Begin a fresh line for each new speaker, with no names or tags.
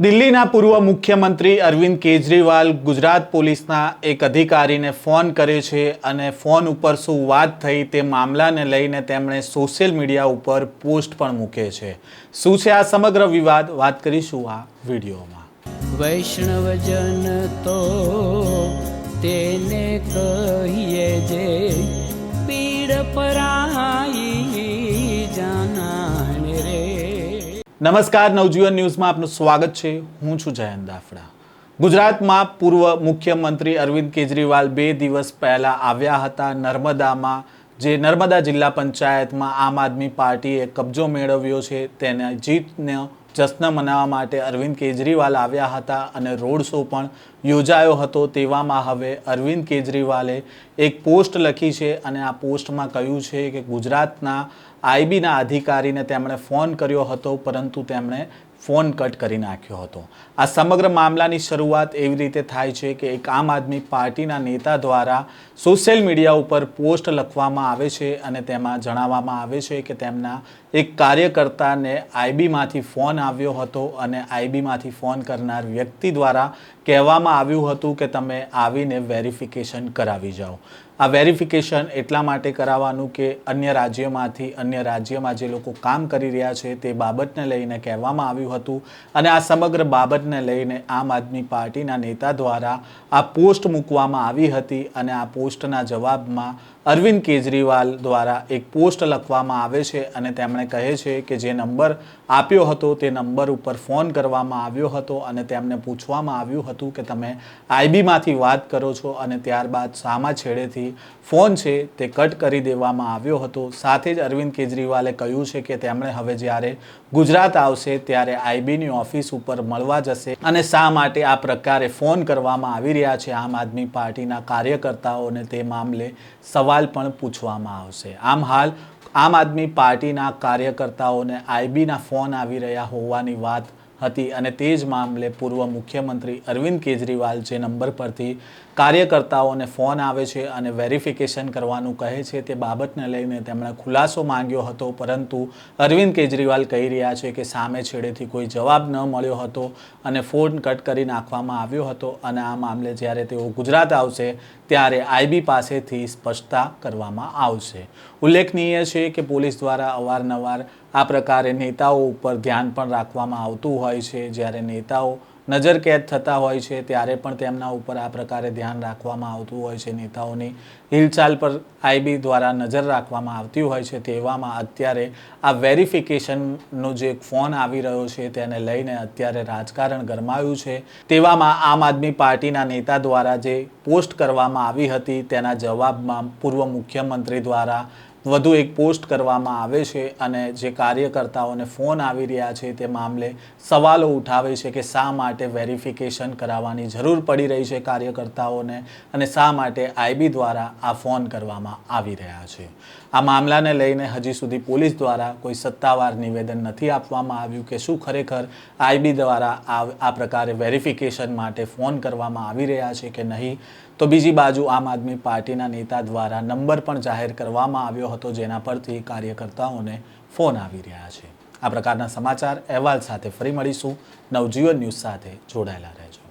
દિલ્હીના પૂર્વ મુખ્યમંત્રી અરવિંદ કેજરીવાલ ગુજરાત પોલીસના એક અધિકારીને ફોન કરે છે અને ફોન ઉપર શું વાત થઈ તે મામલાને લઈને તેમણે સોશિયલ મીડિયા ઉપર પોસ્ટ પણ મૂકે છે। શું છે આ સમગ્ર વિવાદ, વાત કરીશું આ વિડીયોમાં।
વૈષ્ણવજન તો તેને કહીએ જે પીડ પરાઈ જાનાને રે।
નમસ્કાર, નવજીવન ન્યૂઝમાં આપનું સ્વાગત છે। હું છું જયંત દાફડા। ગુજરાતમાં પૂર્વ મુખ્યમંત્રી અરવિંદ કેજરીવાલ 2 દિવસ પહેલા આવ્યા હતા નર્મદામાં, જે નર્મદા જિલ્લા પંચાયતમાં આમ આદમી પાર્ટીએ કબજો મેળવ્યો છે તેના જીતનો જશ્ન મનાવવા માટે અરવિંદ કેજરીવાલ આવ્યા હતા અને રોડ શો પણ યોજાયો હતો। તેવામાં હવે અરવિંદ કેજરીવાલે એક પોસ્ટ લખી છે અને આ પોસ્ટમાં કહ્યું છે કે ગુજરાતના આઈબીના અધિકારીને તેમણે ફોન કર્યો હતો, પરંતુ તેમણે ફોન કટ કરી નાખ્યો હતો। આ સમગ્ર મામલાની શરૂઆત એવી રીતે થાય છે કે એક આમ આદમી પાર્ટીના નેતા દ્વારા સોશિયલ મીડિયા ઉપર પોસ્ટ લખવામાં આવે છે અને તેમાં જણાવવામાં આવે છે કે તેમના એક કાર્યકર્તાને આઈબીમાંથી ફોન આવ્યો હતો અને આઈબીમાંથી ફોન કરનાર વ્યક્તિ દ્વારા કહેવામાં આવ્યું હતું કે તમે આવીને વેરિફિકેશન કરાવી જાઓ। આ વેરિફિકેશન એટલા માટે કરાવવાનું કે અન્ય રાજ્યમાં જે લોકો કામ કરી રહ્યા છે તે બાબતને લઈને કહેવામાં આવ્યું હતું અને આ સમગ્ર બાબતને લઈને આમ આદમી પાર્ટીના નેતા દ્વારા આ પોસ્ટ મૂકવામાં આવી હતી અને આ પોસ્ટના જવાબમાં અરવિંદ કેજરીવાલ દ્વારા એક પોસ્ટ લખવામાં આવે છે અને તેમણે કહે છે કે જે નંબર આપ્યો હતો તે નંબર ઉપર ફોન કરવામાં આવ્યો હતો અને તેમને પૂછવામાં આવ્યું હતું કે તમે આઈબીમાંથી વાત કરો છો અને ત્યારબાદ સામા છેડેથી ફોન છે તે કટ કરી દેવામાં આવ્યો હતો। સાથે જ અરવિંદ કેજરીવાલે કહ્યું છે કે તેમણે હવે જ્યારે ગુજરાત આવશે ત્યારે આઈબીની ઓફિસ ઉપર મળવા જશે અને શા માટે આ પ્રકારે ફોન કરવામાં આવી રહ્યા છે આમ આદમી પાર્ટીના કાર્યકર્તાઓને તે મામલે સવાલ પણ પૂછવામાં આવશે। હાલ આમ આદમી પાર્ટીના કાર્યકર્તાઓને આઈબીના ફોન આવી રહ્યા હોવાની વાત હતી અને તે જ મામલે પૂર્વ મુખ્યમંત્રી અરવિંદ કેજરીવાલ જે નંબર પરથી કાર્યકર્તાઓને ફોન આવે છે અને વેરિફિકેશન કરવાનું કહે છે તે બાબતને લઈને તેમણે ખુલાસો માંગ્યો હતો, પરંતુ અરવિંદ કેજરીવાલ કહી રહ્યા છે કે સામે છેડેથી કોઈ જવાબ ન મળ્યો હતો અને ફોન કટ કરી નાખવામાં આવ્યો હતો અને આ મામલે જ્યારે તેઓ ગુજરાત આવશે ત્યારે આઈબી પાસેથી સ્પષ્ટતા કરવામાં આવશે। ઉલ્લેખનીય છે કે પોલીસ દ્વારા અવારનવાર આ પ્રકારે નેતાઓ ઉપર ધ્યાન પણ રાખવામાં આવતું હોય છે। જ્યારે નેતાઓ નજરકેદ થતા હોય છે ત્યારે પણ તેમના ઉપર આ પ્રકારે ધ્યાન રાખવામાં આવતું હોય છે। નેતાઓની હિલચાલ પર આઈબી દ્વારા નજર રાખવામાં આવતી હોય છે। તેવામાં અત્યારે આ વેરિફિકેશનનો જે ફોન આવી રહ્યો છે તેને લઈને અત્યારે રાજકારણ ગરમાયું છે। તેવામાં આમ આદમી પાર્ટીના નેતા દ્વારા જે પોસ્ટ કરવામાં આવી હતી તેના જવાબમાં પૂર્વ મુખ્યમંત્રી દ્વારા વધુ એક પોસ્ટ કરવામાં આવે છે અને જે કાર્યકર્તાઓને ફોન આવી રહ્યા છે તે મામલે સવાલો ઉઠાવે છે કે શા માટે વેરિફિકેશન કરાવવાની જરૂર પડી રહી છે કાર્યકર્તાઓને અને શા માટે આઈબી દ્વારા આ ફોન કરવામાં આવી રહ્યા છે। આ મામલાને લઈને હજી સુધી પોલીસ દ્વારા કોઈ સત્તાવાર નિવેદન નથી આપવામાં આવ્યું કે શું ખરેખર આઈબી દ્વારા આ પ્રકારે વેરિફિકેશન માટે ફોન કરવામાં આવી રહ્યા છે કે નહીં। તો બીજી બાજુ આમ આદમી પાર્ટીના નેતા દ્વારા નંબર પણ જાહેર કરવામાં આવ્યો હતો જેના પરથી કાર્યકર્તાઓને ફોન આવી રહ્યા છે। આ પ્રકારના સમાચાર અહેવાલ સાથે ફરી મળીશું। નવજીવન ન્યૂઝ સાથે જોડાયેલા રહેજો।